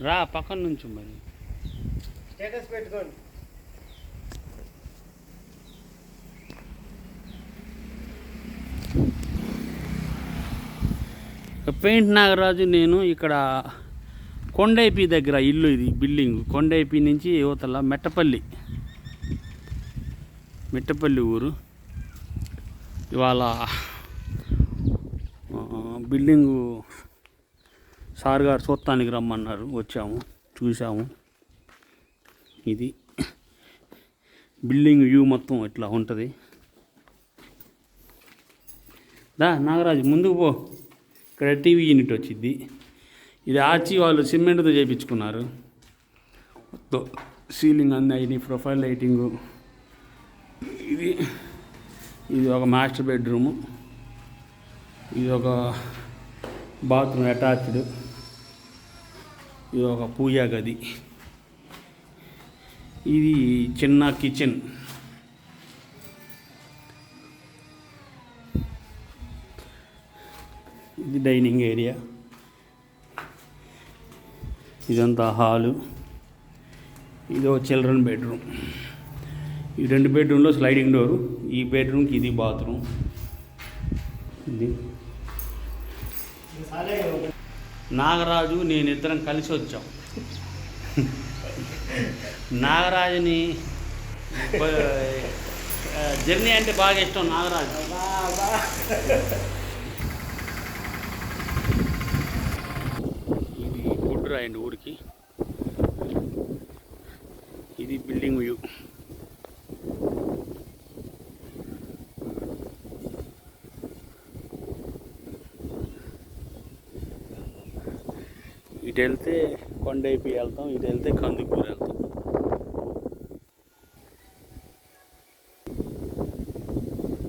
రా పక్కన నుంచి మరి స్టేటస్ పెట్టుకోండి. పెయింట్ నాగరాజు నేను ఇక్కడ కొండైపి దగ్గర ఇల్లు, ఇది బిల్డింగ్ కొండైపి నుంచి యువతల మెట్టపల్లి ఊరు. ఇవాళ బిల్డింగు సార్ గారు చూడటానికి రమ్మన్నారు, వచ్చాము చూసాము. ఇది బిల్డింగ్ వ్యూ మొత్తం ఇట్లా ఉంటుంది. దా నాగరాజు ముందుకు పో, ఇక్కడ టీవీ యూనిట్ వచ్చింది. ఇది ఆర్చి వాళ్ళు సిమెంట్తో చేయించుకున్నారు. మొత్తం సీలింగ్ అన్నీ అయినాయి, ప్రొఫైల్ లైటింగు. ఇది ఒక మాస్టర్ బెడ్రూము, ఇది ఒక బాత్రూమ్ అటాచ్డ్, ఇది ఒక పూజా గది, ఇది చిన్న కిచెన్. ఇది డైనింగ్ ఏరియా, ఇదంతా హాలు, ఇది ఒక చిల్డ్రన్ బెడ్రూమ్. ఈ 2 బెడ్రూమ్లో స్లైడింగ్ డోరు, ఈ బెడ్రూమ్కి ఇది బాత్రూమ్. ఇది నాగరాజు నేను ఇద్దరం కలిసి వచ్చాం. నాగరాజుని జర్నీ అంటే బాగా ఇష్టం నాగరాజు. ఇది గుడ్ రాయండి ఊరికి. ఇది బిల్డింగ్ వ్యూ. ఇటు వెళ్తే కొండైపి వెళ్తాం, ఇటు వెళ్తే కందుకూరు వెళ్తాం.